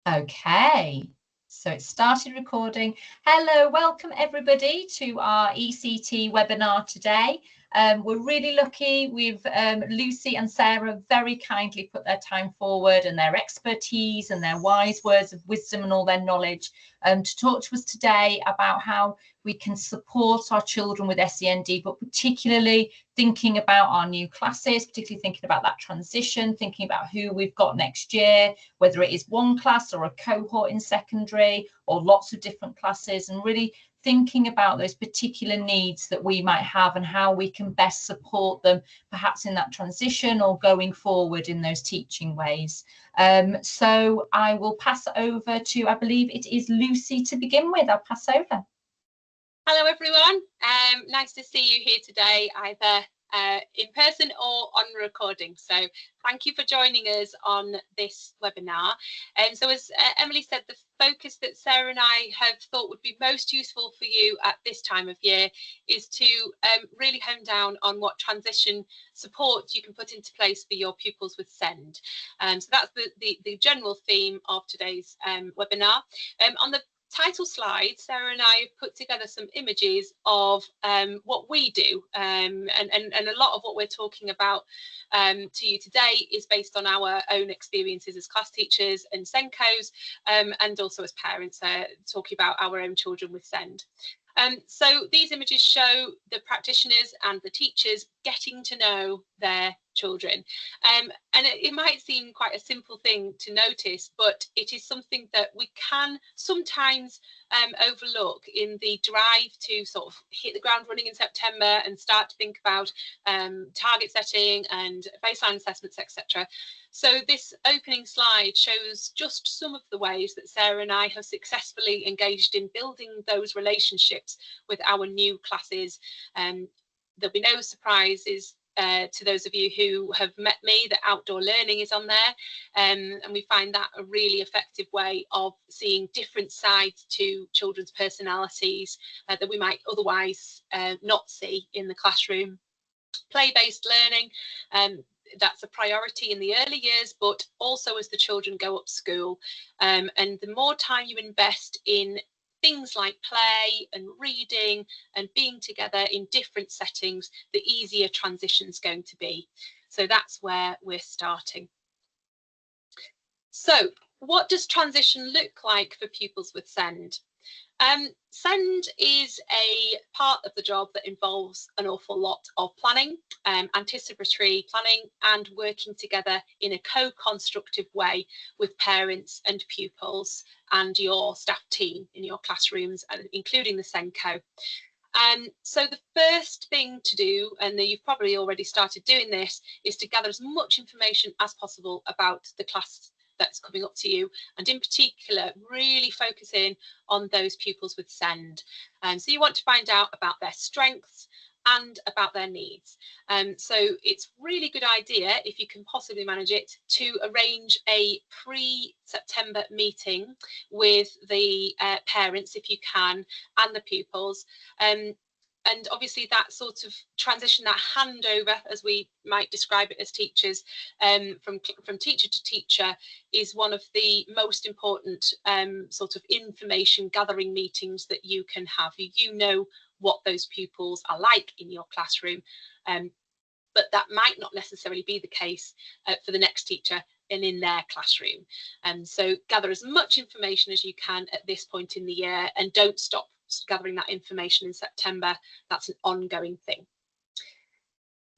Okay, so it started recording. Hello, welcome everybody to our ECT webinar today. We're really lucky. We've Lucy and Sarah very kindly put their time forward and their expertise and their wise words of wisdom and all their knowledge to talk to us today about how we can support our children with SEND, but particularly thinking about our new classes, particularly thinking about that transition, thinking about who we've got next year, whether it is one class or a cohort in secondary or lots of different classes, and really thinking about those particular needs that we might have and how we can best support them, perhaps in that transition or going forward in those teaching ways. So I will pass over to, I believe it is Lucy to begin with. I'll pass over. Hello everyone, nice to see you here today, either in person or on recording. So thank you for joining us on this webinar. So as Emily said, the focus that Sarah and I have thought would be most useful for you at this time of year is to really hone down on what transition support you can put into place for your pupils with SEND. So that's the general theme of today's webinar. On the title slide, Sarah and I have put together some images of what we do, and a lot of what we're talking about to you today is based on our own experiences as class teachers and SENCOs, and also as parents talking about our own children with SEND. So these images show the practitioners and the teachers getting to know their children, and it might seem quite a simple thing to notice, but it is something that we can sometimes overlook in the drive to sort of hit the ground running in September and start to think about target setting and baseline assessments, etc. So this opening slide shows just some of the ways that Sarah and I have successfully engaged in building those relationships with our new classes. There'll be no surprises to those of you who have met me that outdoor learning is on there, and we find that a really effective way of seeing different sides to children's personalities that we might otherwise not see in the classroom. Play-based learning, that's a priority in the early years, but also as the children go up school, and the more time you invest in things like play and reading and being together in different settings, the easier transition's going to be. So that's where we're starting. So what does transition look like for pupils with SEND? SEND is a part of the job that involves an awful lot of planning, anticipatory planning, and working together in a co-constructive way with parents and pupils and your staff team in your classrooms, including the SENCO. So the first thing to do, and you've probably already started doing this, is to gather as much information as possible about the class that's coming up to you, and in particular really focus in on those pupils with SEND. So you want to find out about their strengths and about their needs. So it's really good idea, if you can possibly manage it, to arrange a pre-September meeting with the parents, if you can, and the pupils. And obviously that sort of transition, that handover, as we might describe it as teachers, from teacher to teacher, is one of the most important sort of information gathering meetings that you can have. You know what those pupils are like in your classroom, but that might not necessarily be the case for the next teacher and in their classroom. So gather as much information as you can at this point in the year, and don't stop gathering that information in September. That's an ongoing thing.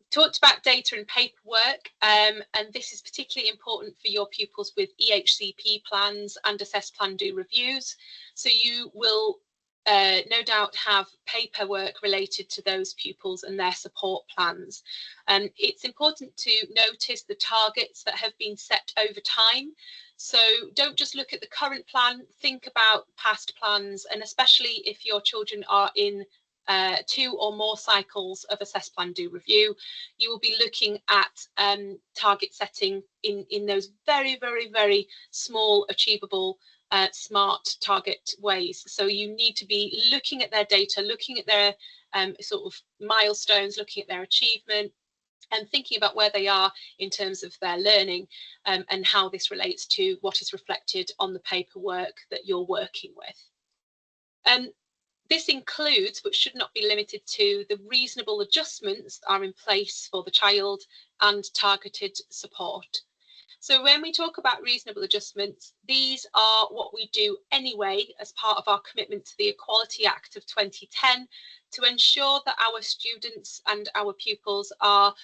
Talked about data and paperwork, and this is particularly important for your pupils with EHCP plans and assess plan do reviews. So you will no doubt have paperwork related to those pupils and their support plans. It's important to notice the targets that have been set over time. So don't just look at the current plan, think about past plans, and especially if your children are in 2 or more cycles of assess plan do review, you will be looking at target setting in those very, very, very small, achievable, smart target ways. So you need to be looking at their data, looking at their sort of milestones, looking at their achievement, and thinking about where they are in terms of their learning, and how this relates to what is reflected on the paperwork that you're working with. This includes, but should not be limited to, the reasonable adjustments that are in place for the child and targeted support. So when we talk about reasonable adjustments, these are what we do anyway as part of our commitment to the Equality Act of 2010 to ensure that our students and our pupils are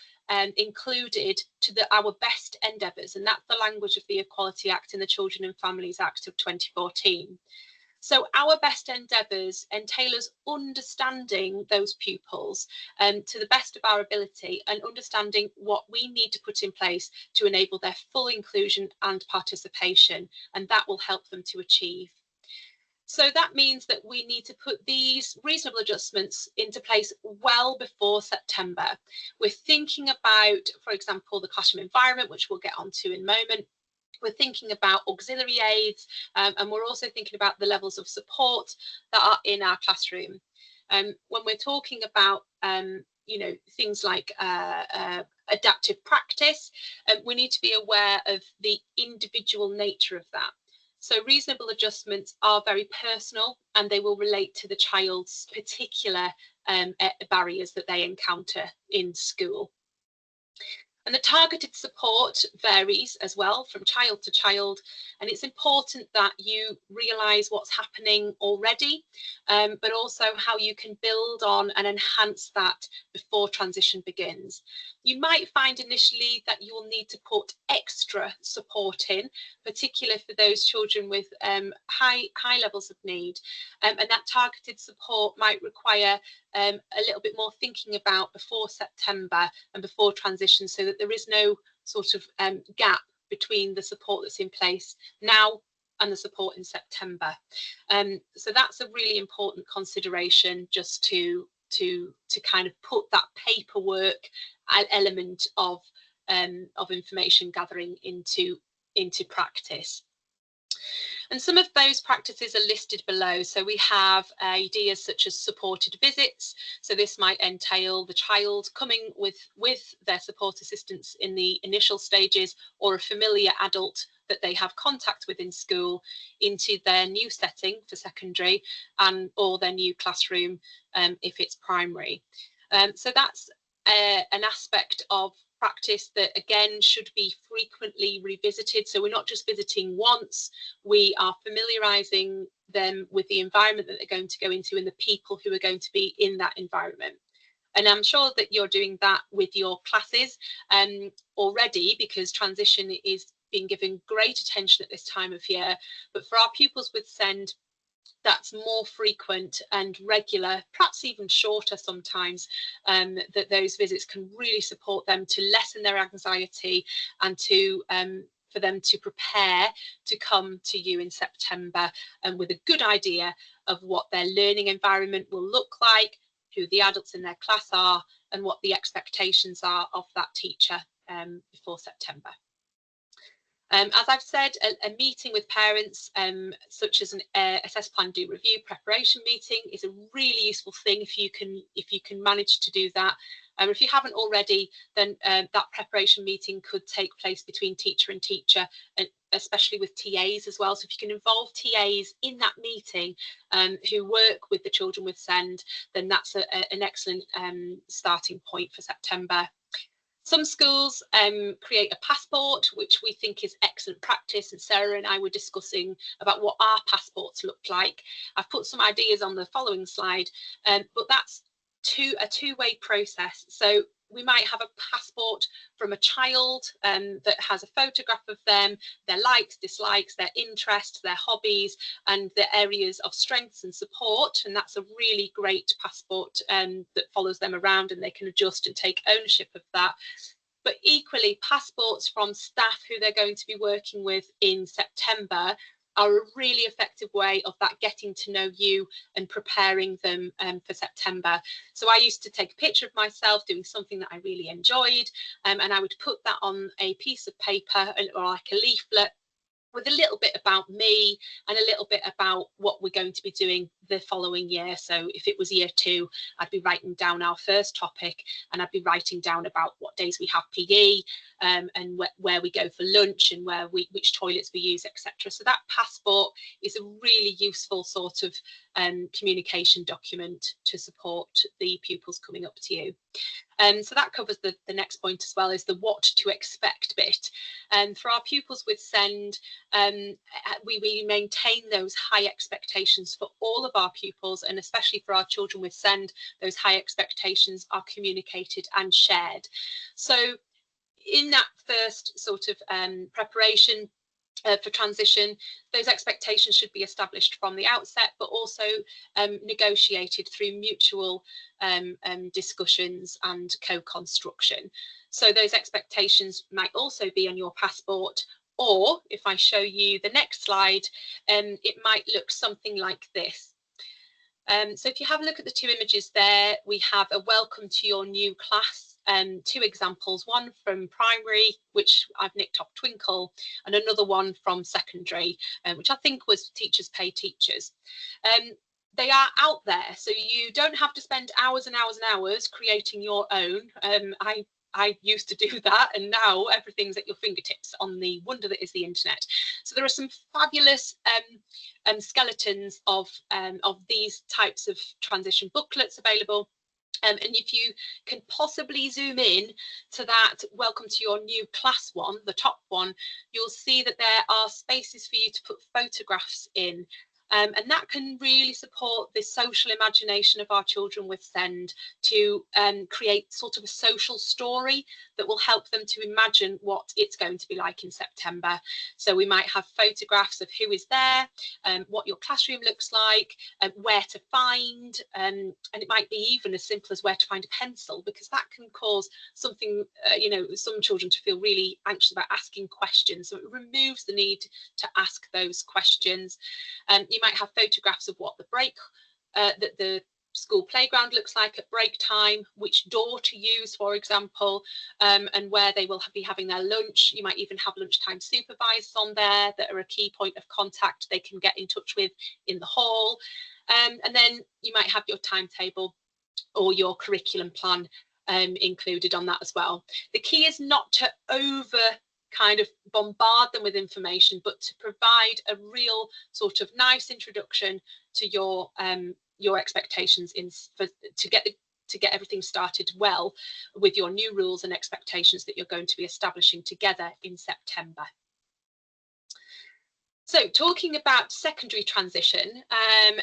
included to our best endeavours, and that's the language of the Equality Act in the Children and Families Act of 2014. So our best endeavours entail us understanding those pupils to the best of our ability, and understanding what we need to put in place to enable their full inclusion and participation, and that will help them to achieve. So that means that we need to put these reasonable adjustments into place well before September. We're thinking about, for example, the classroom environment, which we'll get onto in a moment. We're thinking about auxiliary aids, and we're also thinking about the levels of support that are in our classroom. When we're talking about things like adaptive practice, we need to be aware of the individual nature of that. So reasonable adjustments are very personal, and they will relate to the child's particular barriers that they encounter in school. And the targeted support varies as well from child to child, and it's important that you realise what's happening already, but also how you can build on and enhance that before transition begins. You might find initially that you will need to put extra support in, particularly for those children with high levels of need, and that targeted support might require a little bit more thinking about before September and before transition, so that there is no sort of gap between the support that's in place now and the support in September. So that's a really important consideration, just to kind of put that paperwork element of information gathering into practice. And some of those practices are listed below. So we have ideas such as supported visits. So this might entail the child coming with their support assistants in the initial stages, or a familiar adult that they have contact with in school, into their new setting for secondary, or their new classroom if it's primary. So that's an aspect of practice that again should be frequently revisited. So we're not just visiting once, we are familiarising them with the environment that they're going to go into and the people who are going to be in that environment. And I'm sure that you're doing that with your classes already, because transition is being given great attention at this time of year. But for our pupils with SEND, that's more frequent and regular, perhaps even shorter sometimes, that those visits can really support them to lessen their anxiety and to for them to prepare to come to you in September, and with a good idea of what their learning environment will look like, who the adults in their class are, and what the expectations are of that teacher before September. As I've said, a meeting with parents, such as an assess, plan, do, review preparation meeting, is a really useful thing if you can manage to do that. If you haven't already, then that preparation meeting could take place between teacher and teacher, and especially with TAs as well. So if you can involve TAs in that meeting who work with the children with SEND, then that's an excellent starting point for September. Some schools create a passport, which we think is excellent practice, and Sarah and I were discussing about what our passports look like. I've put some ideas on the following slide, but that's a two-way process. So we might have a passport from a child that has a photograph of them, their likes, dislikes, their interests, their hobbies, and their areas of strengths and support. And that's a really great passport that follows them around, and they can adjust and take ownership of that. But equally, passports from staff who they're going to be working with in September are a really effective way of that getting to know you and preparing them for September. So I used to take a picture of myself doing something that I really enjoyed, and I would put that on a piece of paper or like a leaflet with a little bit about me and a little bit about what we're going to be doing the following year. So if it was year 2, I'd be writing down our first topic, and I'd be writing down about what days we have PE, and where we go for lunch, and which toilets we use, etc. So that passport is a really useful sort of communication document to support the pupils coming up to you. So that covers the next point as well, is the what to expect bit. And for our pupils with SEND, we maintain those high expectations for all of our pupils, and especially for our children with SEND, those high expectations are communicated and shared. So in that first sort of preparation for transition, those expectations should be established from the outset, but also negotiated through mutual discussions and co-construction. So those expectations might also be on your passport, or if I show you the next slide, it might look something like this. So if you have a look at the 2 images there, we have a welcome to your new class. 2 examples, one from primary, which I've nicked off Twinkle, and another one from secondary, which I think was Teachers Pay Teachers. They are out there, so you don't have to spend hours and hours and hours creating your own. I used to do that, and now everything's at your fingertips on the wonder that is the internet. So there are some fabulous skeletons of these types of transition booklets available. And if you can possibly zoom in to that welcome to your new class one, the top one, you'll see that there are spaces for you to put photographs in. And that can really support the social imagination of our children with SEND to create sort of a social story that will help them to imagine what it's going to be like in September. So we might have photographs of who is there, what your classroom looks like, where to find, and it might be even as simple as where to find a pencil, because that can cause something, some children to feel really anxious about asking questions. So it removes the need to ask those questions. You might have photographs of what the the school playground looks like at break time, which door to use, for example, and where they will be having their lunch. You might even have lunchtime supervisors on there that are a key point of contact they can get in touch with in the hall. And then you might have your timetable or your curriculum plan included on that as well. The key is not to kind of bombard them with information, but to provide a real sort of nice introduction to your expectations to get everything started well with your new rules and expectations that you're going to be establishing together in September. So talking about secondary transition,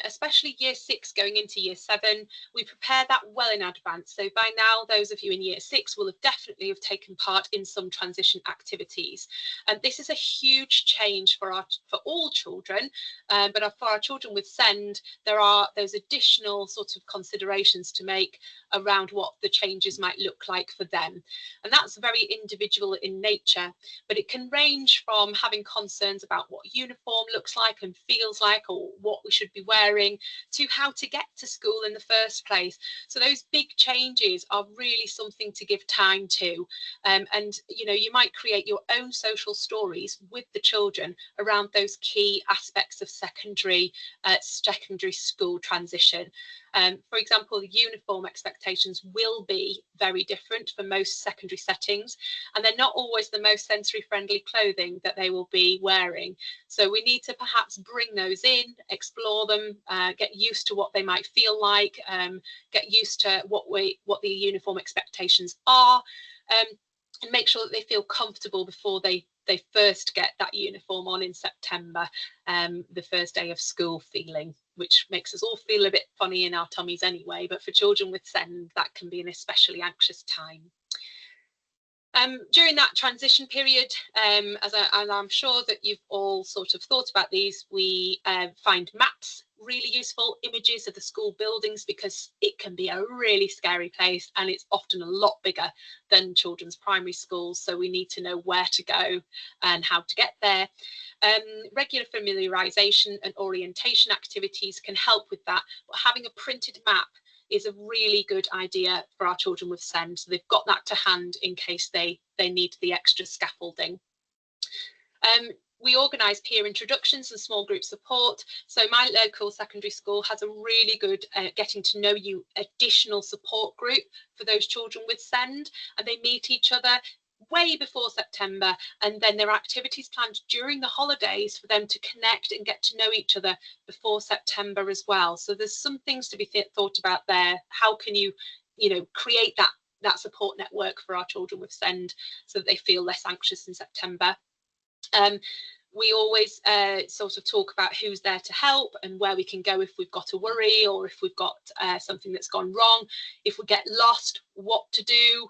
especially year 6 going into year 7, we prepare that well in advance. So by now, those of you in year 6 will have definitely taken part in some transition activities. And this is a huge change for all children, but for our children with SEND, there are those additional sort of considerations to make around what the changes might look like for them. And that's very individual in nature, but it can range from having concerns about what uniform looks like and feels like, or what we should be wearing, to how to get to school in the first place. So those big changes are really something to give time to, and you might create your own social stories with the children around those key aspects of secondary school transition. For example, the uniform expectations will be very different for most secondary settings, and they're not always the most sensory friendly clothing that they will be wearing. So we need to perhaps bring those in, explore them, get used to what they might feel like, get used to what the uniform expectations are, and make sure that they feel comfortable before they first get that uniform on in September, the first day of school feeling, which makes us all feel a bit funny in our tummies anyway, but for children with SEND, that can be an especially anxious time. During that transition period, and I'm sure that you've all sort of thought about these, we find maps really useful, images of the school buildings, because it can be a really scary place and it's often a lot bigger than children's primary schools, so we need to know where to go and how to get there. Regular familiarisation and orientation activities can help with that, but having a printed map is a really good idea for our children with SEND, so they've got that to hand in case they need the extra scaffolding. We organise peer introductions and small group support. So my local secondary school has a really good getting to know you additional support group for those children with SEND, and they meet each other way before September, and then there are activities planned during the holidays for them to connect and get to know each other before September as well. So there's some things to be thought about there. How can you create that support network for our children with SEND so that they feel less anxious in September? We always sort of talk about who's there to help and where we can go if we've got a worry, or if we've got something that's gone wrong, if we get lost, what to do.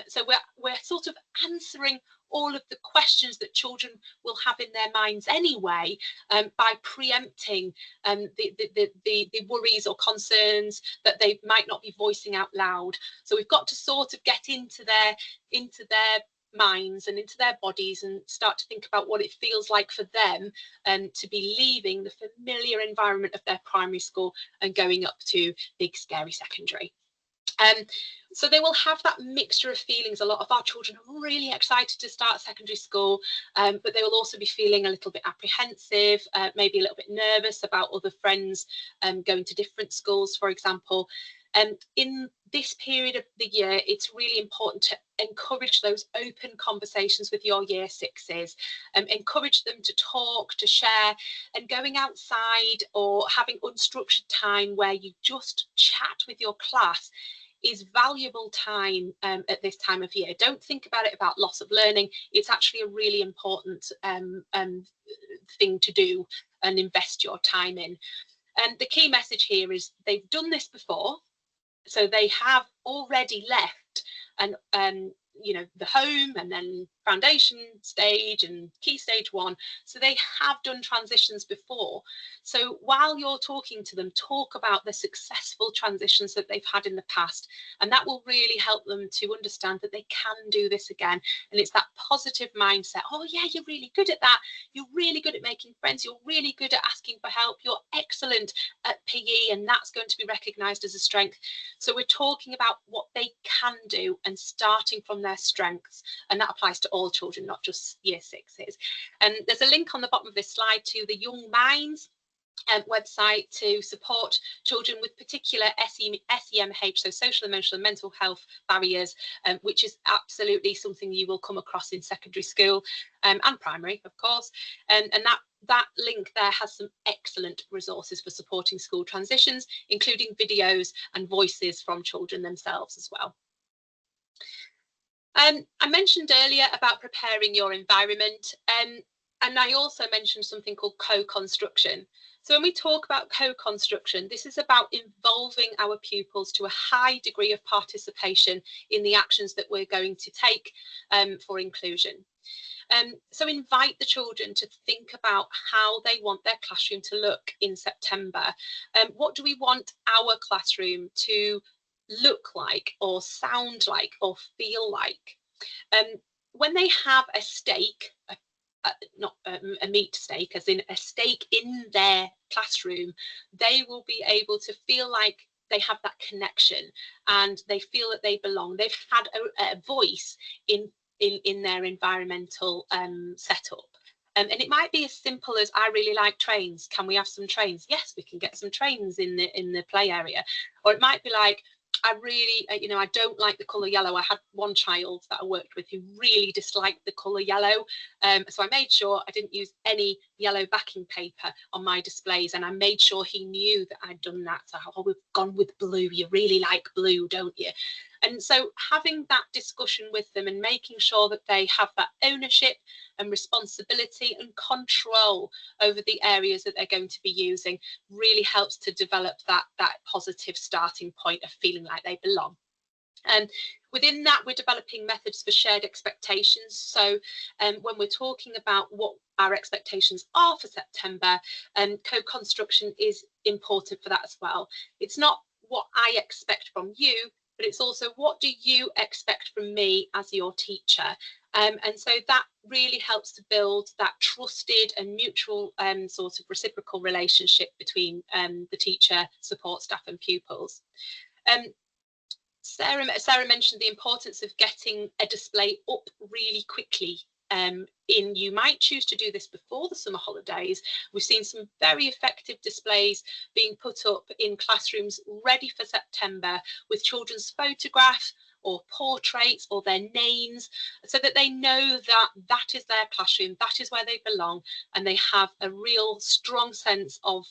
So we're sort of answering all of the questions that children will have in their minds anyway, by preempting the worries or concerns that they might not be voicing out loud. So we've got to sort of get into their minds and into their bodies and start to think about what it feels like for them to be leaving the familiar environment of their primary school and going up to big scary secondary. So they will have that mixture of feelings. A lot of our children are really excited to start secondary school, but they will also be feeling a little bit apprehensive, maybe a little bit nervous about other friends going to different schools, for example. In this period of the year, it's really important to encourage those open conversations with your year sixes, encourage them to talk, to share, and going outside or having unstructured time where you just chat with your class is valuable time at this time of year. Don't think about it about loss of learning. It's actually a really important thing to do and invest your time in. And the key message here is they've done this before. So they have already left and the home and then foundation stage and key stage 1. So they have done transitions before. So while you're talking to them, talk about the successful transitions that they've had in the past, and that will really help them to understand that they can do this again. And it's that positive mindset. Oh yeah, you're really good at that. You're really good at making friends. You're really good at asking for help. You're excellent at PE, and that's going to be recognized as a strength. So we're talking about what they can do and starting from their strengths, and that applies to all children, not just year sixes. And there's a link on the bottom of this slide to the Young Minds website to support children with particular SEMH, so social, emotional and mental health barriers, which is absolutely something you will come across in secondary school and primary, of course. And that link there has some excellent resources for supporting school transitions, including videos and voices from children themselves as well. I mentioned earlier about preparing your environment, and I also mentioned something called co-construction. So when we talk about co-construction, this is about involving our pupils to a high degree of participation in the actions that we're going to take for inclusion. So invite the children to think about how they want their classroom to look in September. What do we want our classroom to look like or sound like or feel like? When they have a steak, not a meat steak, as in a steak in their classroom, they will be able to feel like they have that connection and they feel that they belong. They've had a voice in their environmental setup. And it might be as simple as, I really like trains. Can we have some trains? Yes, we can get some trains in the play area. Or it might be like, I really, I don't like the colour yellow. I had one child that I worked with who really disliked the colour yellow. So I made sure I didn't use any yellow backing paper on my displays, and I made sure he knew that I'd done that. So, oh, we've gone with blue. You really like blue, don't you? And so having that discussion with them and making sure that they have that ownership and responsibility and control over the areas that they're going to be using really helps to develop that positive starting point of feeling like they belong. And within that, we're developing methods for shared expectations. So when we're talking about what our expectations are for September, co-construction is important for that as well. It's not what I expect from you, but it's also what do you expect from me as your teacher. And so that really helps to build that trusted and mutual sort of reciprocal relationship between the teacher, support staff and pupils. Sarah mentioned the importance of getting a display up really quickly You might choose to do this before the summer holidays. We've seen some very effective displays being put up in classrooms ready for September with children's photographs or portraits or their names, so that they know that that is their classroom, that is where they belong, and they have a real strong sense of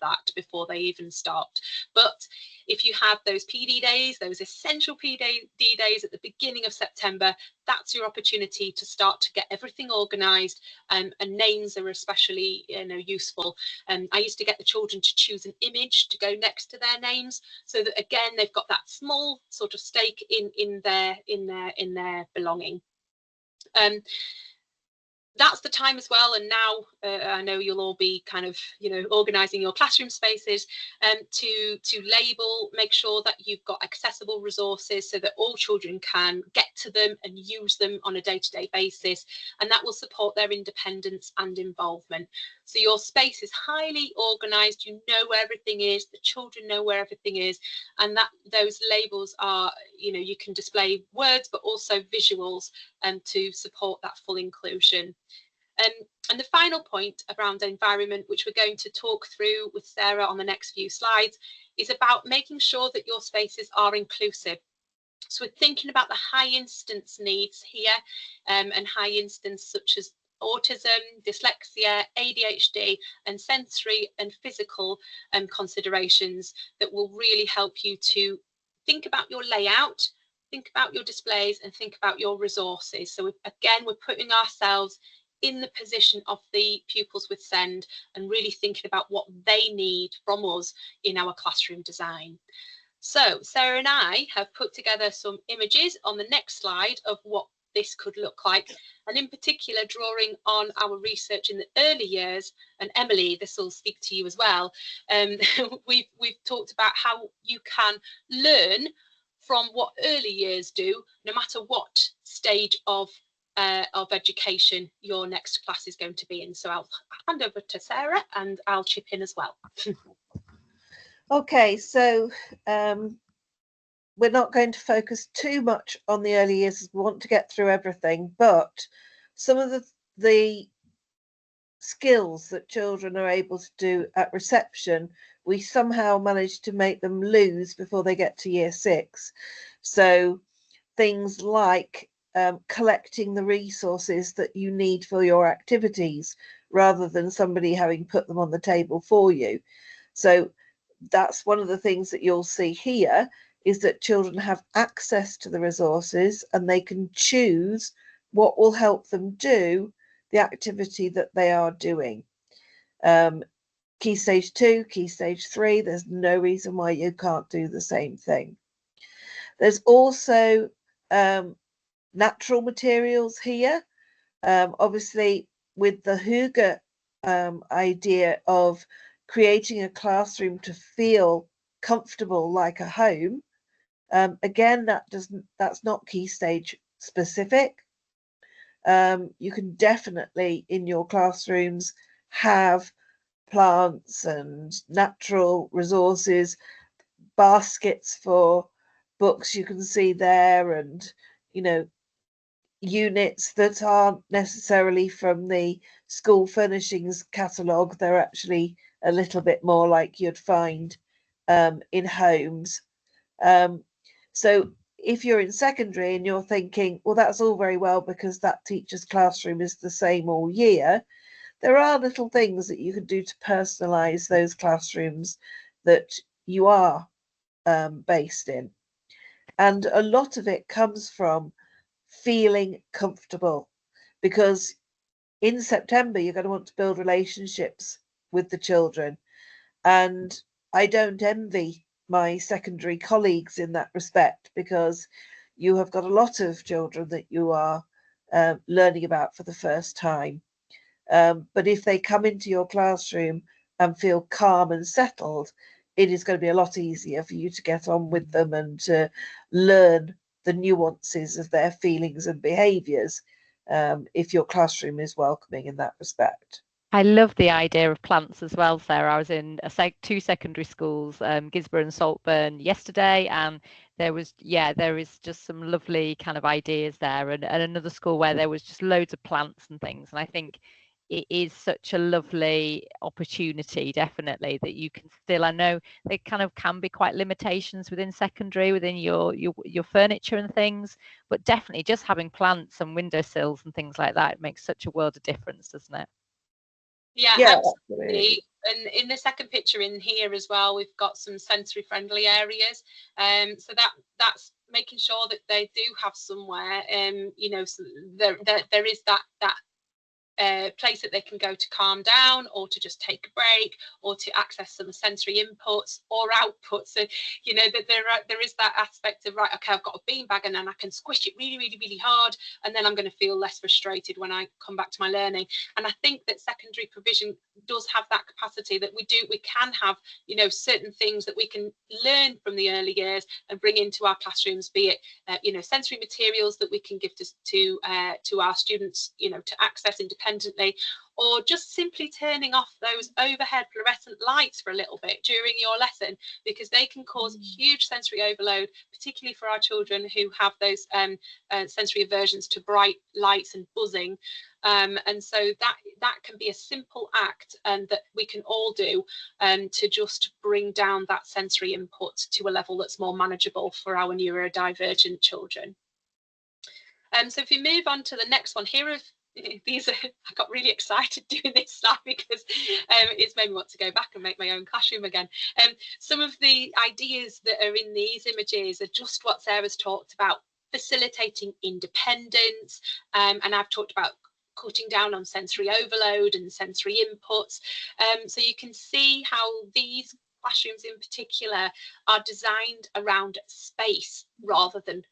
that before they even start. But if you have those PD days, those essential PD days at the beginning of September, that's your opportunity to start to get everything organised, and names are especially useful. I used to get the children to choose an image to go next to their names, so that again they've got that small sort of stake in their belonging. That's the time as well, and now I know you'll all be kind of organising your classroom spaces to label, make sure that you've got accessible resources so that all children can get to them and use them on a day-to-day basis, and that will support their independence and involvement. So your space is highly organised, you know where everything is, the children know where everything is, and that those labels are, you can display words but also visuals to support that full inclusion. And the final point around environment, which we're going to talk through with Sarah on the next few slides, is about making sure that your spaces are inclusive. So we're thinking about the high instance needs here, and high instance such as autism, dyslexia, ADHD, and sensory and physical considerations that will really help you to think about your layout, think about your displays, and think about your resources. So again, we're putting ourselves in the position of the pupils with SEND and really thinking about what they need from us in our classroom design. So Sarah and I have put together some images on the next slide of what this could look like, and in particular drawing on our research in the early years. And Emily, this will speak to you as well. We've talked about how you can learn from what early years do, no matter what stage of education your next class is going to be in. So I'll hand over to Sarah and I'll chip in as well. Okay, so we're not going to focus too much on the early years as we want to get through everything, but some of the skills that children are able to do at reception, we somehow manage to make them lose before they get to year 6. So things like collecting the resources that you need for your activities rather than somebody having put them on the table for you. So that's one of the things that you'll see here, is that children have access to the resources and they can choose what will help them do the activity that they are doing. Key stage 2, key stage 3, there's no reason why you can't do the same thing. There's also natural materials here. Obviously, with the Hygge idea of creating a classroom to feel comfortable like a home, again, that's not key stage specific. You can definitely in your classrooms have plants and natural resources, baskets for books you can see there, and units that aren't necessarily from the school furnishings catalogue. They're actually a little bit more like you'd find in homes. So if you're in secondary and you're thinking, well, that's all very well because that teacher's classroom is the same all year, there are little things that you can do to personalise those classrooms that you are based in. And a lot of it comes from feeling comfortable, because in September you're going to want to build relationships with the children, and I don't envy my secondary colleagues in that respect, because you have got a lot of children that you are learning about for the first time, but if they come into your classroom and feel calm and settled, it is going to be a lot easier for you to get on with them and to learn the nuances of their feelings and behaviours, if your classroom is welcoming in that respect. I love the idea of plants as well, Sarah. I was in two secondary schools, Gisborne and Saltburn, yesterday, and there is just some lovely kind of ideas there, and another school where there was just loads of plants and things. And I think it is such a lovely opportunity, definitely, that you can still, I know there kind of can be quite limitations within secondary, within your furniture and things, but definitely just having plants and windowsills and things like that makes such a world of difference, doesn't it? Yeah, absolutely. And in the second picture in here as well, we've got some sensory friendly areas. So that's making sure that they do have somewhere, you know, so there is that place that they can go to calm down, or to just take a break, or to access some sensory inputs or outputs. So, you know, that there is that aspect of, right, okay, I've got a beanbag and then I can squish it really, really, really hard, and then I'm going to feel less frustrated when I come back to my learning. And I think that secondary provision does have that capacity, that we can have, you know, certain things that we can learn from the early years and bring into our classrooms, be it you know, sensory materials that we can give to our students, you know, to access independently, or just simply turning off those overhead fluorescent lights for a little bit during your lesson, because they can cause huge sensory overload, particularly for our children who have those sensory aversions to bright lights and buzzing. And so that can be a simple act, and that we can all do to just bring down that sensory input to a level that's more manageable for our neurodivergent children. So if we move on to the next one, here are these. I got really excited doing this slide because it's made me want to go back and make my own classroom again. Some of the ideas that are in these images are just what Sarah's talked about: facilitating independence, and I've talked about cutting down on sensory overload and sensory inputs. So you can see how these classrooms in particular are designed around space rather than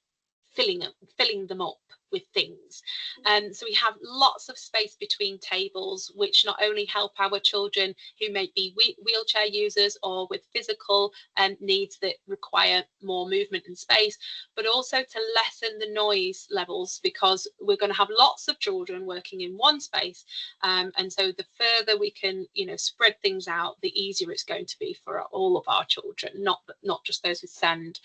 filling them up with things. So we have lots of space between tables, which not only help our children who may be wheelchair users or with physical needs that require more movement and space, but also to lessen the noise levels, because we're going to have lots of children working in one space, and so the further we can, you know, spread things out, the easier it's going to be for all of our children, not just those with SEND.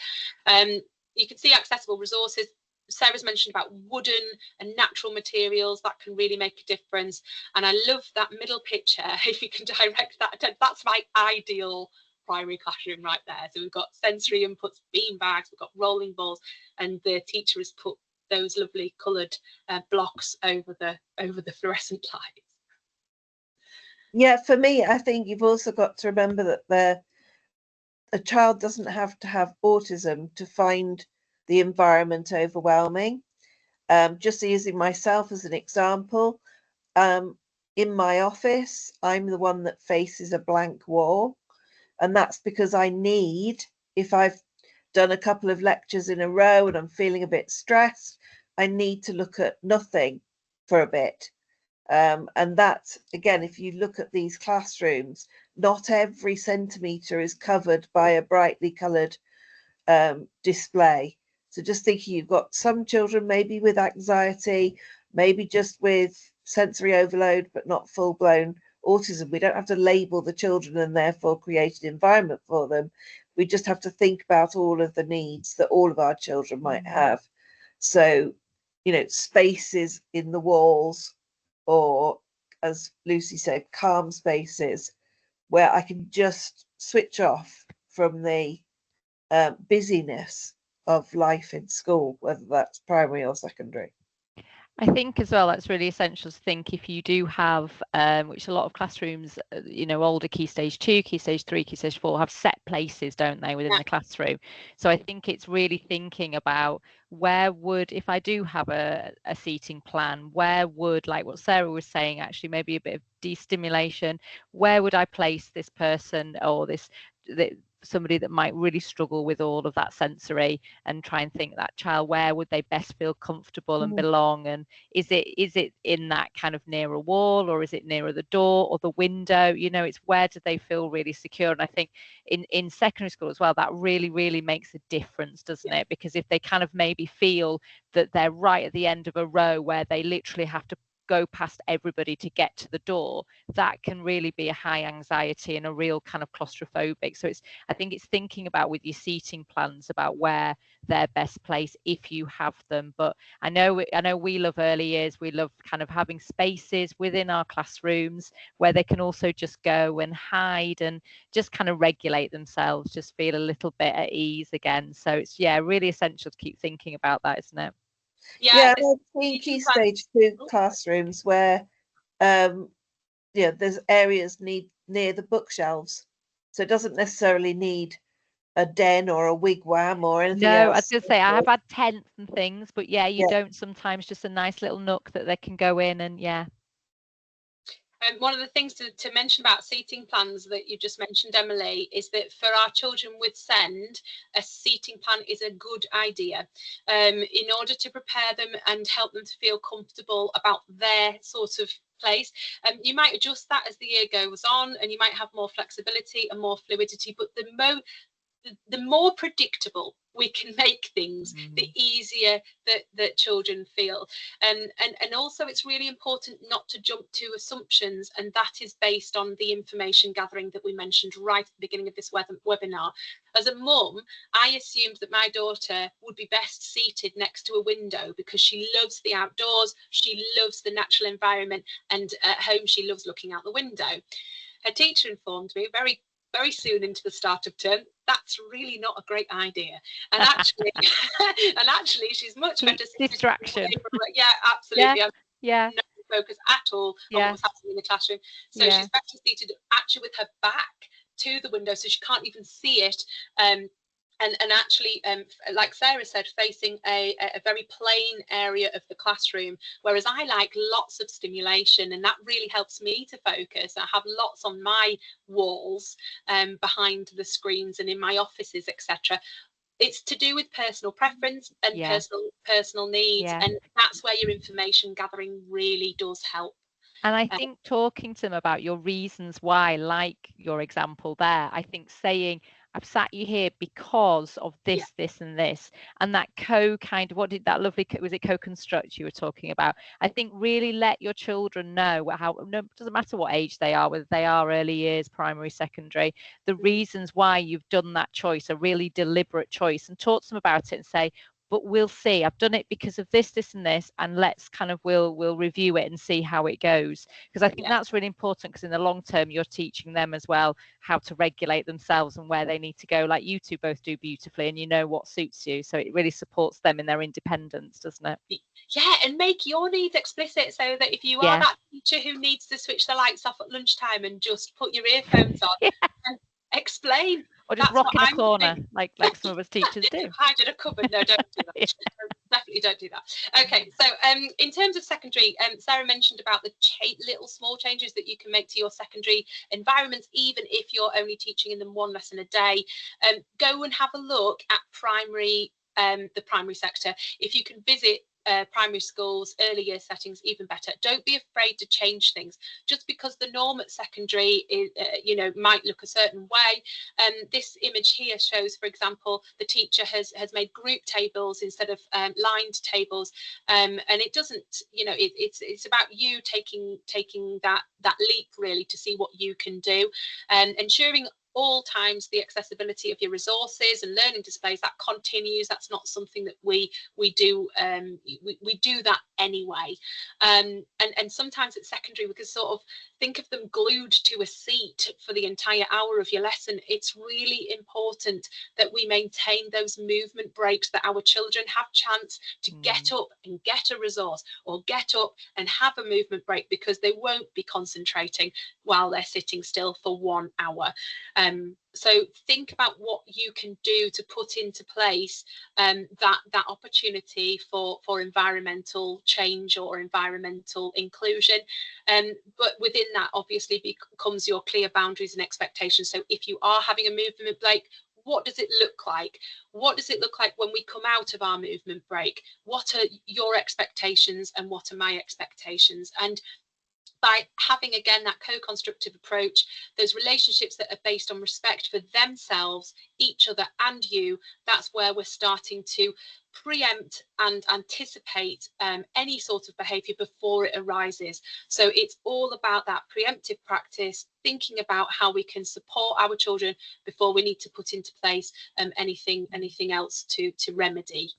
You can see accessible resources. Sarah's mentioned about wooden and natural materials that can really make a difference. And I love that middle picture. If you can direct that, that's my ideal primary classroom right there. So we've got sensory inputs, bean bags, we've got rolling balls, and the teacher has put those lovely coloured blocks over the fluorescent lights. Yeah, for me, I think you've also got to remember that a child doesn't have to have autism to find the environment overwhelming. Just using myself as an example, in my office, I'm the one that faces a blank wall. And that's because I need, if I've done a couple of lectures in a row and I'm feeling a bit stressed, I need to look at nothing for a bit. And that, again, if you look at these classrooms, not every centimetre is covered by a brightly coloured display. So just thinking, you've got some children maybe with anxiety, maybe just with sensory overload, but not full-blown autism. We don't have to label the children and therefore create an environment for them. We just have to think about all of the needs that all of our children might have. So, you know, spaces in the walls, or, as Lucy said, calm spaces where I can just switch off from the busyness of life in school, whether that's primary or secondary. I think as well that's really essential to think, if you do have, which a lot of classrooms, you know, older Key Stage 2, Key Stage 3, Key Stage 4 have set places, don't they, within the classroom. So I think it's really thinking about where would, if I do have a seating plan, where would, like what Sarah was saying, actually maybe a bit of destimulation, where would I place this person, or somebody that might really struggle with all of that sensory, and try and think that child, where would they best feel comfortable and belong, and is it in that kind of near a wall, or is it nearer the door or the window? You know, it's where do they feel really secure. And I think in secondary school as well, that really makes a difference, doesn't it? Because if they kind of maybe feel that they're right at the end of a row where they literally have to go past everybody to get to the door, that can really be a high anxiety and a real kind of claustrophobic. So I think it's thinking about with your seating plans about where they're best placed if you have them. But I know we love early years. We love kind of having spaces within our classrooms where they can also just go and hide and just kind of regulate themselves, just feel a little bit at ease again. So it's really essential to keep thinking about that, isn't it? Yeah, I've seen key stage 2 classrooms where there's areas near the bookshelves, so it doesn't necessarily need a den or a wigwam or anything else. No, I was going to say I have had tents and things, but you don't sometimes, just a nice little nook that they can go in and one of the things to mention about seating plans that you just mentioned, Emily, is that for our children with SEND, a seating plan is a good idea in order to prepare them and help them to feel comfortable about their sort of place. You might adjust that as the year goes on, and you might have more flexibility and more fluidity, but the more predictable we can make things, the easier that children feel. And also it's really important not to jump to assumptions, and that is based on the information gathering that we mentioned right at the beginning of this webinar. As a mum, I assumed that my daughter would be best seated next to a window because she loves the outdoors, she loves the natural environment, and at home she loves looking out the window. Her teacher informed me very soon into the start of term that's really not a great idea, and actually she's much better distraction. Absolutely. No focus at all on what's happening in the classroom, so she's better seated actually with her back to the window so she can't even see it, and actually, like Sarah said, facing a very plain area of the classroom, whereas I like lots of stimulation, and that really helps me to focus. I have lots on my walls, behind the screens and in my offices, etc. It's to do with personal preference and personal needs, and that's where your information gathering really does help. And I think talking to them about your reasons why, like your example there, I think saying, I've sat you here because of this, this and this, and that what did that lovely, was it co-construct you were talking about? I think really let your children know it doesn't matter what age they are, whether they are early years, primary, secondary, the reasons why you've done that choice, a really deliberate choice, and talk to them about it and say, but we'll see, I've done it because of this, this and this, and let's kind of, we'll review it and see how it goes. Because I think that's really important, because in the long term, you're teaching them as well how to regulate themselves and where they need to go, like you two both do beautifully, and you know what suits you. So it really supports them in their independence, doesn't it? Yeah, and make your needs explicit, so that if you are that teacher who needs to switch the lights off at lunchtime and just put your earphones on and explain. Or just rock in a corner, like some of us teachers do. Hide in a cupboard. No, don't do that. Definitely don't do that. Okay, so in terms of secondary, Sarah mentioned about the little small changes that you can make to your secondary environments, even if you're only teaching in them one lesson a day. Go and have a look at the primary sector. If you can visit primary schools, early year settings, even better. Don't be afraid to change things. Just because the norm at secondary is, might look a certain way. This image here shows, for example, the teacher has made group tables instead of lined tables, and it doesn't, it's about you taking that leap really to see what you can do, and ensuring all times the accessibility of your resources and learning displays that continues. That's not something that we do. We do that anyway, and sometimes at secondary we can sort of think of them glued to a seat for the entire hour of your lesson. It's really important that we maintain those movement breaks, that our children have chance to get up and get a resource, or get up and have a movement break, because they won't be concentrating while they're sitting still for 1 hour. So think about what you can do to put into place that opportunity for environmental change or environmental inclusion. But within that obviously becomes your clear boundaries and expectations. So if you are having a movement break, what does it look like? What does it look like when we come out of our movement break? What are your expectations and what are my expectations? And by having, again, that co-constructive approach, those relationships that are based on respect for themselves, each other and you, that's where we're starting to preempt and anticipate any sort of behaviour before it arises. So it's all about that preemptive practice, thinking about how we can support our children before we need to put into place anything else to remedy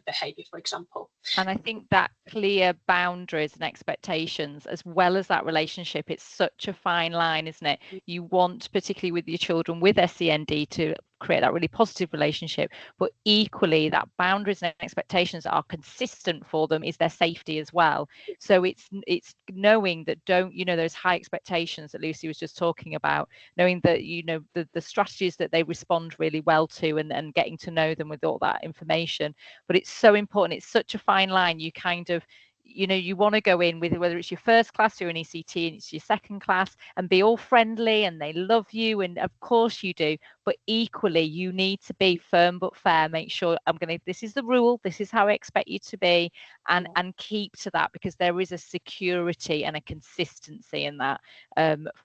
behaviour, for example. And I think that clear boundaries and expectations, as well as that relationship, it's such a fine line, isn't it? You want, particularly with your children with SEND, to create that really positive relationship, but equally that boundaries and expectations are consistent for them is their safety as well. So it's knowing that, don't, you know, those high expectations that Lucy was just talking about, knowing that, you know, the strategies that they respond really well to, and getting to know them with all that information. But it's so important. It's such a fine line. You kind of, you know, you want to go in with, whether it's your first class or an ECT and it's your second class, and be all friendly and they love you, and of course you do, but equally you need to be firm but fair. Make sure, this is the rule, this is how I expect you to be, and keep to that, because there is a security and a consistency in that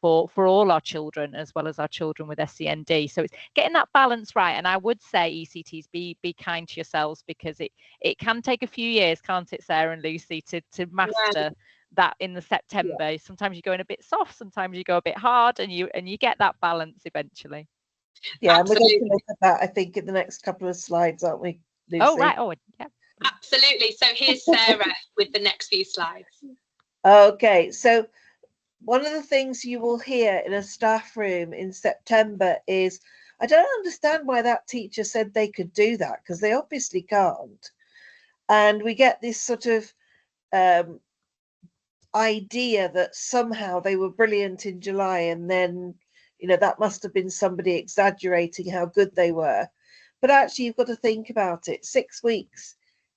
for all our children, as well as our children with SEND. So it's getting that balance right. And I would say, ECTs, be kind to yourselves, because it can take a few years, can't it, Sarah and Lucy, to master that in the September. Yeah. Sometimes you go in a bit soft, sometimes you go a bit hard, and you get that balance eventually. Yeah, absolutely. And we're going to look at that, I think, in the next couple of slides, aren't we, Lucy? Oh, right. Oh, yeah. Absolutely. So here's Sarah with the next few slides. Okay, so one of the things you will hear in a staff room in September is, I don't understand why that teacher said they could do that, because they obviously can't. And we get this sort of idea that somehow they were brilliant in July, and then, you know, that must have been somebody exaggerating how good they were. But actually, you've got to think about it. 6 weeks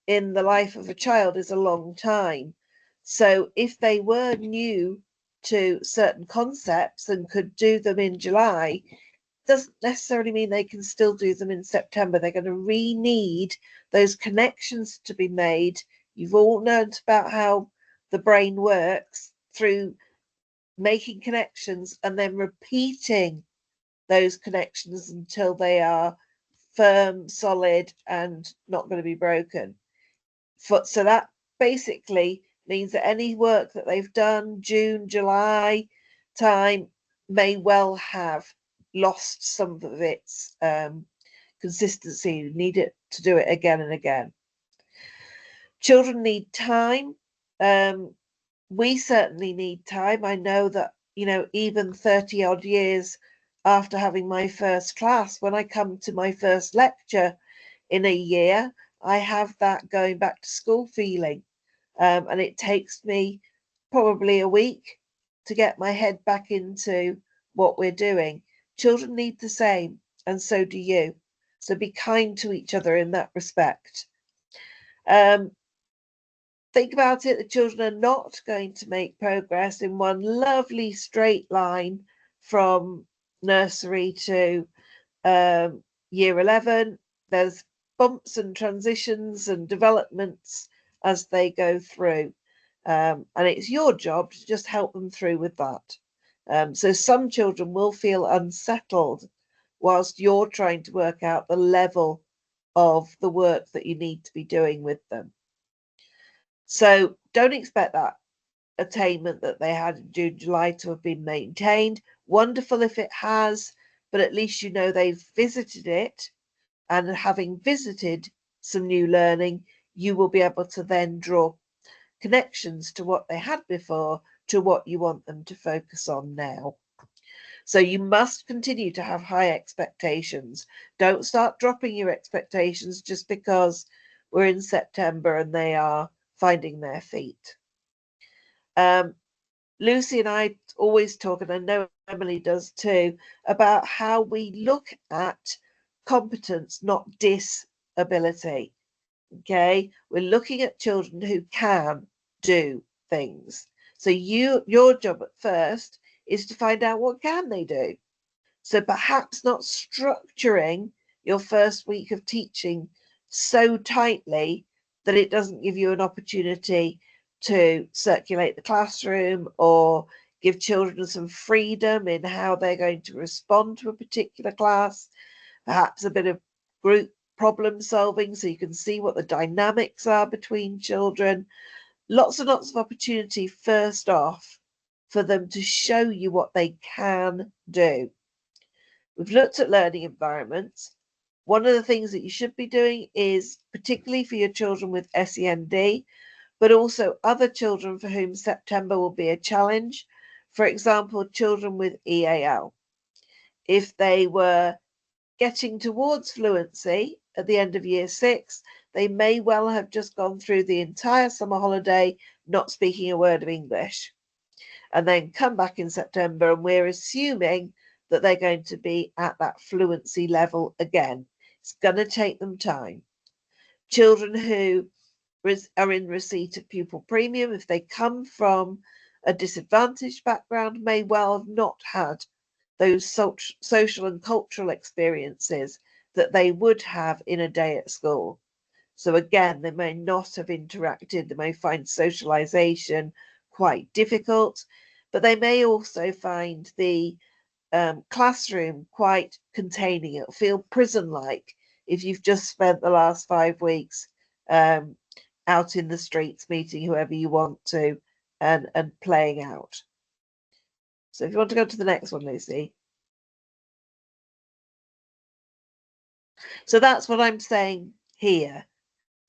in the life of a child is a long time. So if they were new to certain concepts and could do them in July, doesn't necessarily mean they can still do them in September. They're going to need those connections to be made. You've all learned about how the brain works through making connections and then repeating those connections until they are firm, solid, and not going to be broken. So that basically means that any work that they've done June, July time may well have lost some of its consistency. You need it to do it again and again. Children need time. We certainly need time. I know that, you know, even 30 odd years after having my first class, when I come to my first lecture in a year, I have that going back to school feeling. And it takes me probably a week to get my head back into what we're doing. Children need the same, and so do you. So be kind to each other in that respect. Think about it, the children are not going to make progress in one lovely straight line from nursery to year 11. There's bumps and transitions and developments as they go through. And it's your job to just help them through with that. So some children will feel unsettled whilst you're trying to work out the level of the work that you need to be doing with them. So don't expect that attainment that they had in June, July to have been maintained. Wonderful if it has, but at least you know they've visited it, and having visited some new learning, you will be able to then draw connections to what they had before to what you want them to focus on now. So you must continue to have high expectations. Don't start dropping your expectations just because we're in September and they are finding their feet. Lucy and I always talk, and I know Emily does too, about how we look at competence, not disability. Okay, we're looking at children who can do things. So your job at first is to find out what can they do. So perhaps not structuring your first week of teaching so tightly that it doesn't give you an opportunity to circulate the classroom or give children some freedom in how they're going to respond to a particular class, perhaps a bit of group problem solving, so you can see what the dynamics are between children. Lots and lots of opportunity first off for them to show you what they can do. We've looked at learning environments. One of the things that you should be doing is, particularly for your children with SEND, but also other children for whom September will be a challenge. For example, children with EAL. If they were getting towards fluency at the end of year 6, they may well have just gone through the entire summer holiday not speaking a word of English, and then come back in September, and we're assuming that they're going to be at that fluency level again. It's going to take them time. Children who are in receipt of pupil premium, if they come from a disadvantaged background, may well have not had those social and cultural experiences that they would have in a day at school. So again, they may not have interacted, they may find socialization quite difficult, but they may also find the classroom quite containing. It'll feel prison-like if you've just spent the last 5 weeks out in the streets meeting whoever you want to and playing out. So if you want to go to the next one, Lucy. So that's what I'm saying here.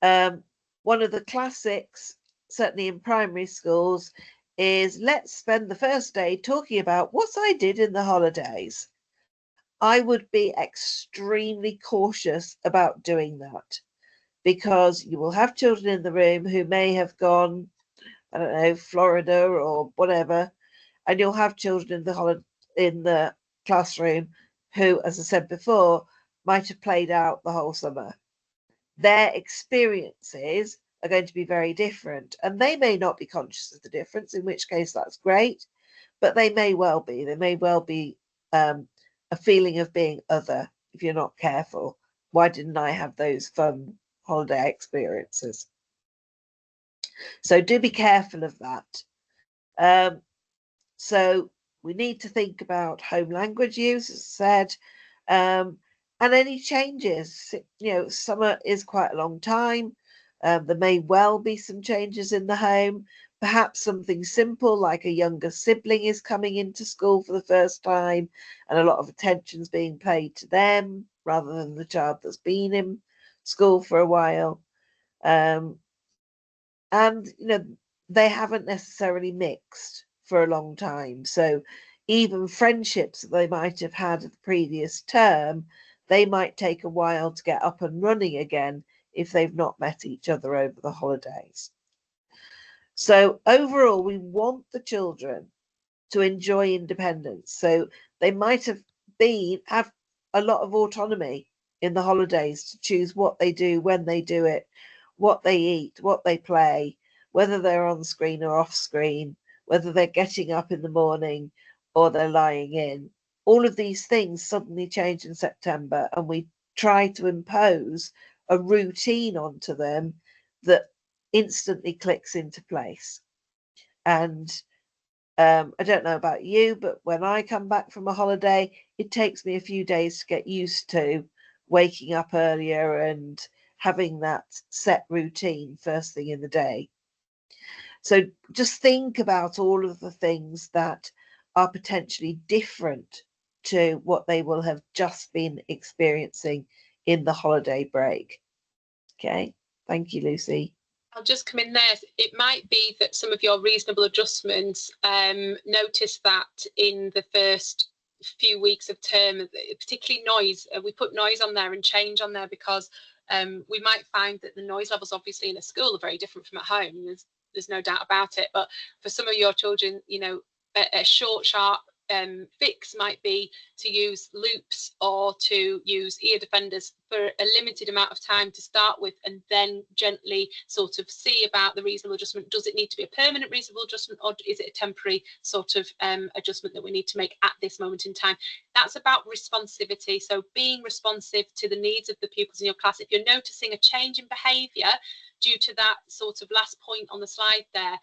One of the classics, certainly in primary schools, is let's spend the first day talking about what I did in the holidays. I would be extremely cautious about doing that, because you will have children in the room who may have gone, I don't know, Florida or whatever, and you'll have children in the classroom who, as I said before, might have played out the whole summer. Their experiences are going to be very different, and they may not be conscious of the difference, in which case that's great, but they may well be. There may well be a feeling of being other if you're not careful. Why didn't I have those fun holiday experiences? So do be careful of that. So we need to think about home language use, as I said, and any changes. You know, summer is quite a long time. There may well be some changes in the home. Perhaps something simple like a younger sibling is coming into school for the first time, and a lot of attention's being paid to them rather than the child that's been in school for a while. And you know, they haven't necessarily mixed for a long time. So even friendships that they might have had the previous term, they might take a while to get up and running again if they've not met each other over the holidays. So overall, we want the children to enjoy independence. So they might have a lot of autonomy in the holidays to choose what they do, when they do it, what they eat, what they play, whether they're on screen or off screen, whether they're getting up in the morning or they're lying in. All of these things suddenly change in September, and we try to impose a routine onto them that instantly clicks into place. And I don't know about you, but when I come back from a holiday, it takes me a few days to get used to waking up earlier and having that set routine first thing in the day. So just think about all of the things that are potentially different to what they will have just been experiencing in the holiday break. Okay, thank you, Lucy. I'll just come in there. It might be that some of your reasonable adjustments notice that in the first few weeks of term, particularly noise. We put noise on there and change on there because we might find that the noise levels obviously in a school are very different from at home. There's no doubt about it. But for some of your children, you know, a short, sharp fix might be to use loops or to use ear defenders for a limited amount of time to start with, and then gently sort of see about the reasonable adjustment. Does it need to be a permanent reasonable adjustment, or is it a temporary sort of adjustment that we need to make at this moment in time? That's about responsivity. So being responsive to the needs of the pupils in your class. If you're noticing a change in behaviour due to that sort of last point on the slide there,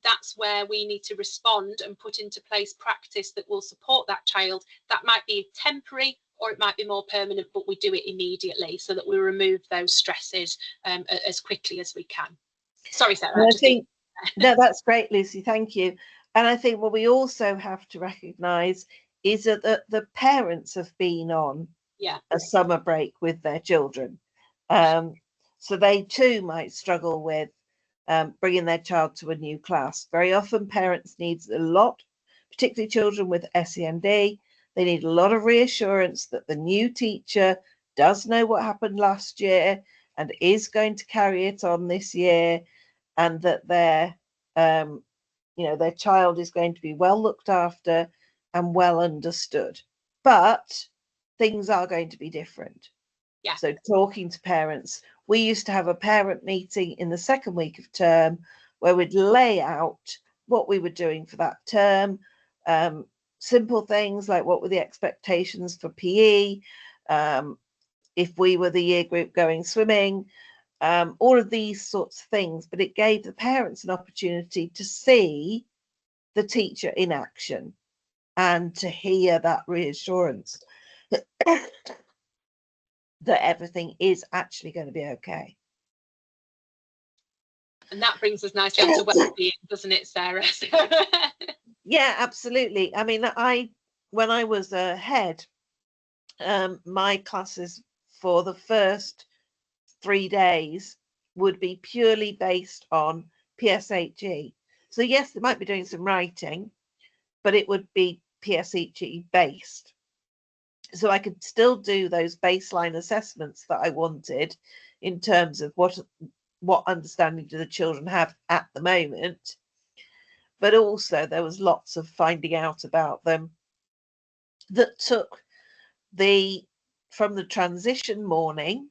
that's where we need to respond and put into place practice that will support that child. That might be temporary or it might be more permanent, but we do it immediately so that we remove those stresses as quickly as we can. Sorry, Sarah. No, that's great, Lucy. Thank you. And I think what we also have to recognise is that the parents have been on a summer break with their children. So they too might struggle with bringing their child to a new class. Very often parents need a lot, particularly children with SEND. They need a lot of reassurance that the new teacher does know what happened last year and is going to carry it on this year, and that their their child is going to be well looked after and well understood. But things are going to be different. Yeah. So talking to parents, we used to have a parent meeting in the second week of term where we'd lay out what we were doing for that term, simple things like what were the expectations for PE, if we were the year group going swimming, all of these sorts of things. But it gave the parents an opportunity to see the teacher in action and to hear that reassurance that everything is actually going to be okay. And that brings us nicely on to well-being, doesn't it, Sarah? Yeah, absolutely. I mean, when I was a head, my classes for the first 3 days would be purely based on PSHE. So yes, they might be doing some writing, but it would be PSHE based. So I could still do those baseline assessments that I wanted in terms of what understanding do the children have at the moment. But also there was lots of finding out about them that took from the transition morning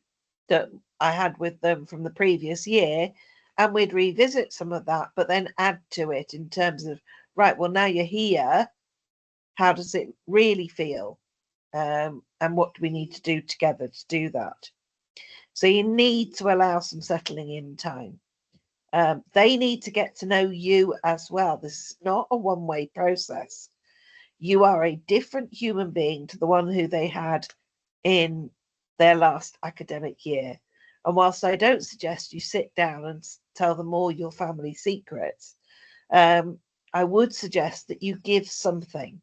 that I had with them from the previous year, and we'd revisit some of that, but then add to it in terms of, right, well, now you're here, how does it really feel? And what do we need to do together to do that? So you need to allow some settling in time. They need to get to know you as well. This is not a one-way process. You are a different human being to the one who they had in their last academic year. And whilst I don't suggest you sit down and tell them all your family secrets, I would suggest that you give something.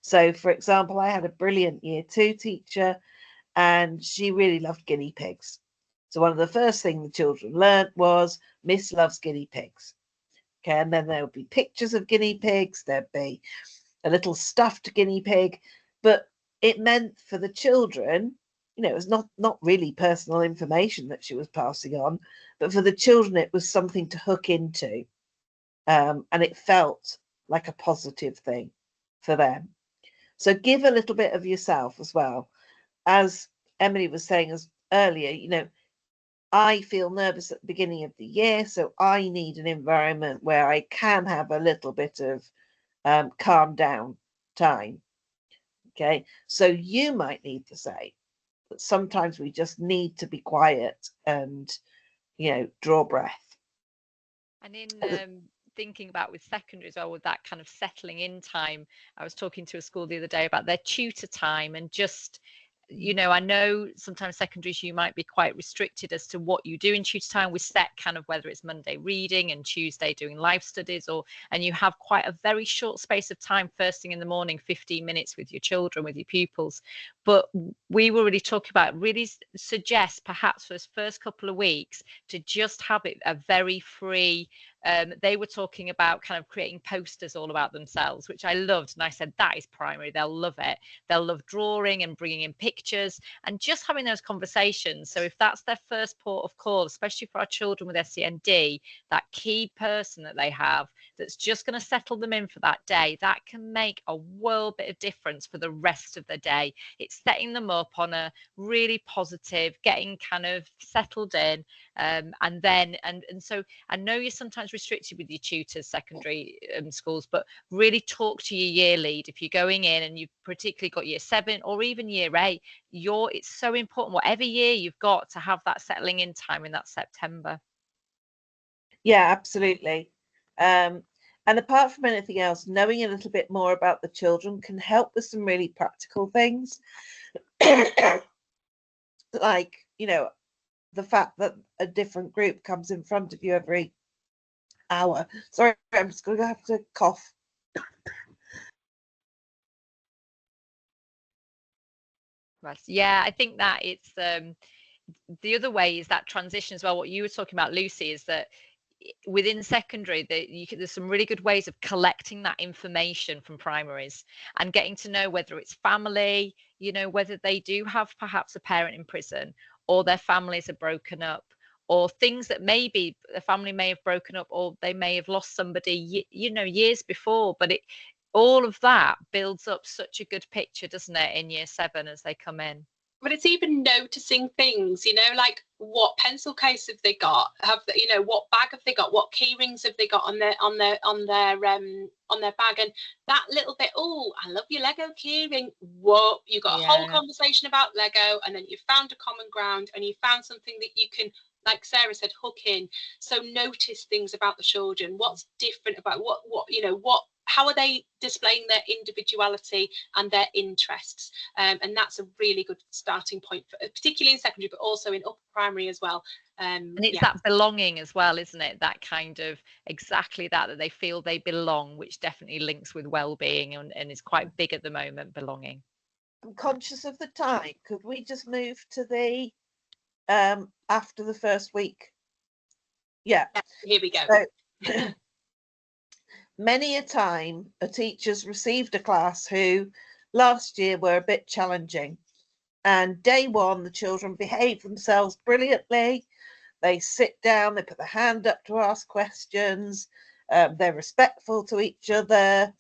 So, for example, I had a brilliant year 2 teacher, and she really loved guinea pigs. So one of the first things the children learnt was, Miss loves guinea pigs. Okay, and then there would be pictures of guinea pigs, there'd be a little stuffed guinea pig, but it meant for the children, it was not really personal information that she was passing on, but for the children it was something to hook into, and it felt like a positive thing for them. So give a little bit of yourself as well. As Emily was saying earlier, I feel nervous at the beginning of the year, so I need an environment where I can have a little bit of calm down time. Okay, so you might need to say that sometimes we just need to be quiet and draw breath. And in thinking about with secondary as well, with that kind of settling in time, I was talking to a school the other day about their tutor time, and just I know sometimes secondaries you might be quite restricted as to what you do in tutor time. We set kind of whether it's Monday reading and Tuesday doing life studies, and you have quite a very short space of time first thing in the morning, 15 minutes with your children, with your pupils. But we were really talking about, really suggest perhaps for the first couple of weeks to just have it a very free. They were talking about kind of creating posters all about themselves, which I loved. And I said, that is primary. They'll love it. They'll love drawing and bringing in pictures and just having those conversations. So if that's their first port of call, especially for our children with SEND, that key person that they have that's just going to settle them in for that day, that can make a world bit of difference for the rest of the day. It's setting them up on a really positive, getting kind of settled in. And so I know you're sometimes restricted with your tutors, secondary schools, but really talk to your year lead. If you're going in and you've particularly got year 7 or even year 8, it's so important, whatever year you've got, to have that settling in time in that September. Yeah, absolutely. And apart from anything else, knowing a little bit more about the children can help with some really practical things. like, you know, the fact that a different group comes in front of you every hour. Sorry, I'm just going to have to cough. Yeah, I think that it's the other way is that transition as well. What you were talking about, Lucy, is that within secondary there's some really good ways of collecting that information from primaries and getting to know whether it's family, you know, whether they do have perhaps a parent in prison or their families are broken up, or things that maybe the family may have broken up or they may have lost somebody, you know, years before. But all of that builds up such a good picture, doesn't it, in year 7 as they come in. But it's even noticing things, you know, like what pencil case have they got? You know, what bag have they got? What key rings have they got on their bag? And that little bit, oh, I love your Lego key ring. Whoa, you got a whole conversation about Lego, and then you found a common ground, and you found something that you can, like Sarah said, hook in. So notice things about the children. What's different about how are they displaying their individuality and their interests? And that's a really good starting point, particularly in secondary, but also in upper primary as well. And it's that belonging as well, isn't it? That kind of exactly that they feel they belong, which definitely links with well-being and is quite big at the moment, belonging. I'm conscious of the time. Could we just move to the after the first week? Yeah. Here we go. So, many a time a teacher's received a class who last year were a bit challenging, and day 1 the children behave themselves brilliantly. They sit down, they put their hand up to ask questions, they're respectful to each other,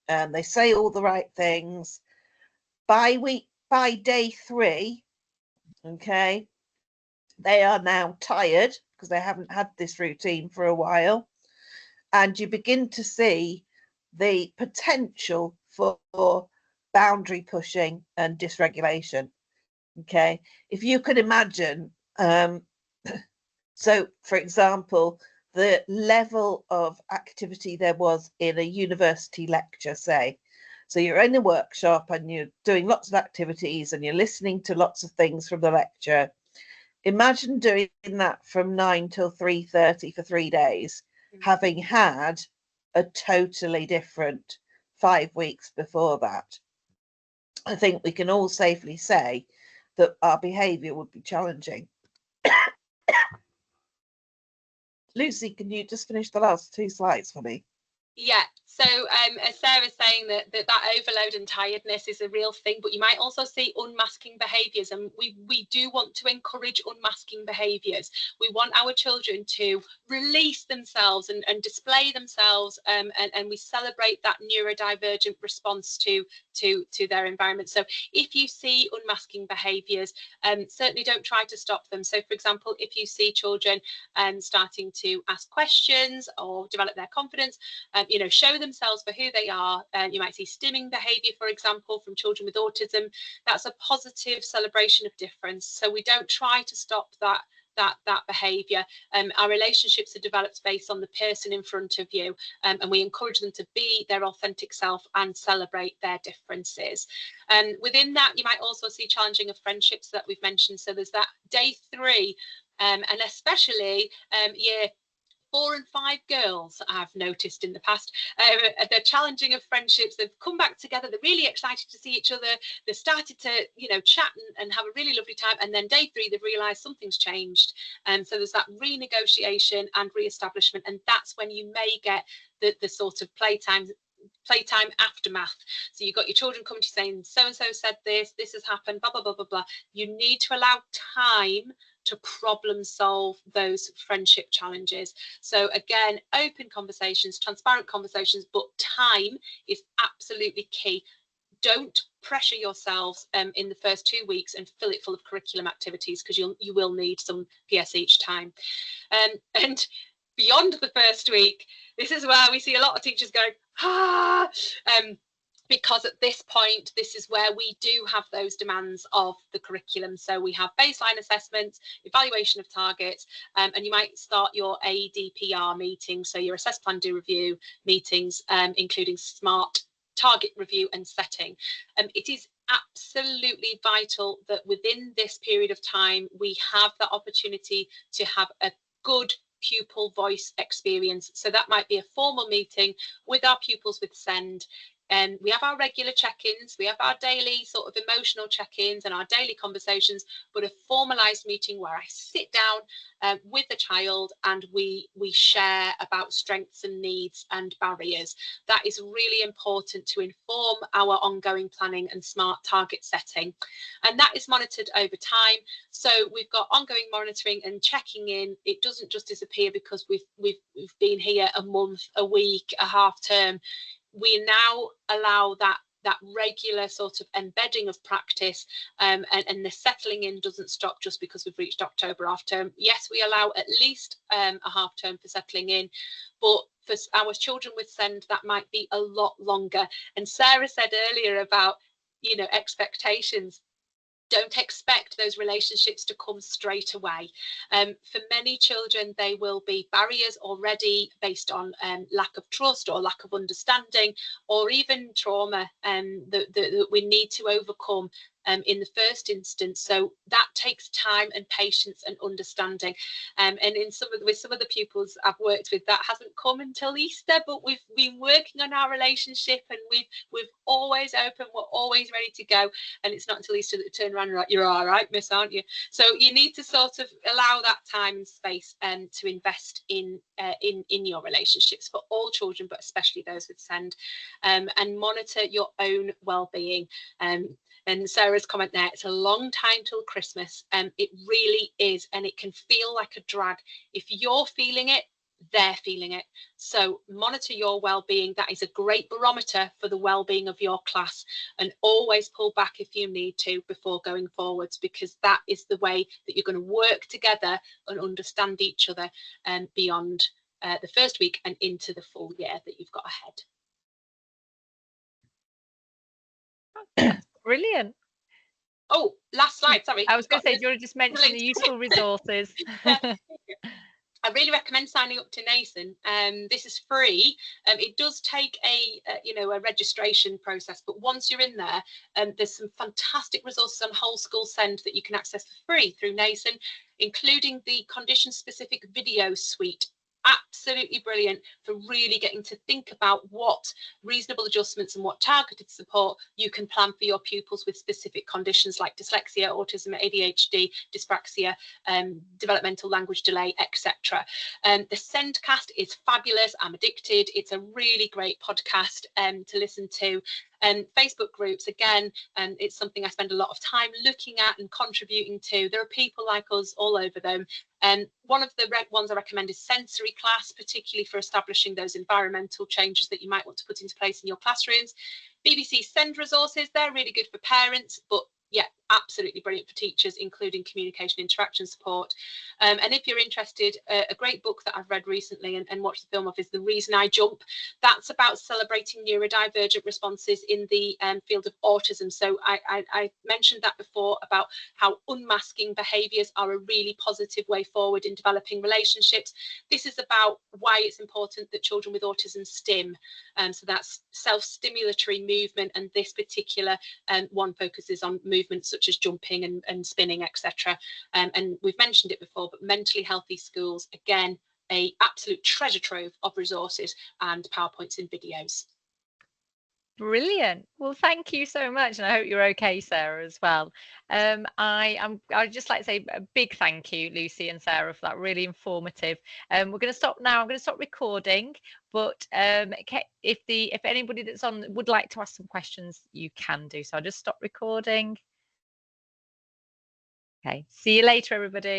they say all the right things. By day 3, okay, they are now tired because they haven't had this routine for a while. And you begin to see the potential for boundary pushing and dysregulation. Okay, if you could imagine, so for example, the level of activity there was in a university lecture, say. So you're in a workshop and you're doing lots of activities and you're listening to lots of things from the lecture. Imagine doing that from 9 till 3:30 for 3 days, having had a totally different 5 weeks before that. I think we can all safely say that our behaviour would be challenging. Lucy, can you just finish the last 2 slides for me? Yeah, so as Sarah's saying that overload and tiredness is a real thing, but you might also see unmasking behaviours, and we do want to encourage unmasking behaviours. We want our children to release themselves and display themselves, and we celebrate that neurodivergent response to their environment. So if you see unmasking behaviours, certainly don't try to stop them. So for example, if you see children starting to ask questions or develop their confidence, you know, show themselves for who they are. You might see stimming behaviour, for example, from children with autism. That's a positive celebration of difference. So we don't try to stop that behaviour. Our relationships are developed based on the person in front of you, and we encourage them to be their authentic self and celebrate their differences. And within that, you might also see challenging of friendships that we've mentioned. So there's that day 3, and especially year 4 and 5 girls I've noticed in the past. They're challenging of friendships. They've come back together. They're really excited to see each other. They started to, you know, chat and have a really lovely time. And then day 3, they've realised something's changed. So there's that renegotiation and re-establishment. And that's when you may get the sort of playtime aftermath. So you've got your children coming to you saying, so-and-so said this has happened, blah, blah, blah, blah, blah. You need to allow time to problem solve those friendship challenges. So again, open conversations, transparent conversations, but time is absolutely key. Don't pressure yourselves in the first 2 weeks and fill it full of curriculum activities, because you will need some PS each time. And beyond the first week, this is where we see a lot of teachers going, because at this point, this is where we do have those demands of the curriculum. So we have baseline assessments, evaluation of targets, and you might start your ADPR meetings, so your assess, plan, do, review meetings, including SMART, target review and setting. It is absolutely vital that within this period of time we have the opportunity to have a good pupil voice experience. So that might be a formal meeting with our pupils with SEND. And we have our regular check-ins, we have our daily sort of emotional check-ins and our daily conversations, but a formalized meeting where I sit down with the child and we share about strengths and needs and barriers. That is really important to inform our ongoing planning and smart target setting. And that is monitored over time. So we've got ongoing monitoring and checking in. It doesn't just disappear because we've been here a month, a week, a half term. We now allow that regular sort of embedding of practice, and the settling in doesn't stop just because we've reached October half term. Yes, we allow at least a half term for settling in, but for our children with SEND, that might be a lot longer. And Sarah said earlier about, you know, expectations. Don't expect those relationships to come straight away. For many children, they will be barriers already based on lack of trust or lack of understanding, or even trauma that we need to overcome in the first instance. So that takes time and patience and understanding. And in with some of the pupils I've worked with, that hasn't come until Easter, but we've been working on our relationship, and we've always open, we're always ready to go. And it's not until Easter that turn around and like, you're all right, miss, aren't you? So you need to sort of allow that time and space to invest in your relationships for all children, but especially those with SEND, and monitor your own well-being. And Sarah's comment there, it's a long time till Christmas. It really is, and it can feel like a drag. If you're feeling it, they're feeling it. So monitor your well-being. That is a great barometer for the well-being of your class, and always pull back if you need to before going forwards, because that is the way that you're going to work together and understand each other beyond the first week and into the full year that you've got ahead. Brilliant. Oh, last slide, sorry. I was going to say, do you want to just mention the useful resources? I really recommend signing up to NASEN. This is free. It does take a registration process, but once you're in there, there's some fantastic resources on whole school SEND that you can access for free through NASEN, including the condition-specific video suite. Absolutely brilliant for really getting to think about what reasonable adjustments and what targeted support you can plan for your pupils with specific conditions like dyslexia, autism, ADHD, dyspraxia, developmental language delay, etc. The SENDcast is fabulous. I'm addicted. It's a really great podcast to listen to. Facebook groups, again, it's something I spend a lot of time looking at and contributing to. There are people like us all over them. One of the ones I recommend is Sensory Class, particularly for establishing those environmental changes that you might want to put into place in your classrooms. BBC SEND resources, they're really good for parents, but yeah, absolutely brilliant for teachers, including communication interaction support. And if you're interested, a great book that I've read recently and watched the film of is The Reason I Jump. That's about celebrating neurodivergent responses in the field of autism. So I mentioned that before about how unmasking behaviours are a really positive way forward in developing relationships. This is about why it's important that children with autism stim. So that's self-stimulatory movement, and this particular one focuses on movements such as jumping and spinning, etc. And we've mentioned it before, but mentally healthy schools, again, an absolute treasure trove of resources and PowerPoints and videos. Brilliant. Well, thank you so much, and I hope you're okay, Sarah, as well. I'd just like to say a big thank you, Lucy and Sarah, for that really informative. We're going to stop now. I'm going to stop recording, but if anybody that's on would like to ask some questions, you can do so. I'll just stop recording. Okay, see you later, everybody.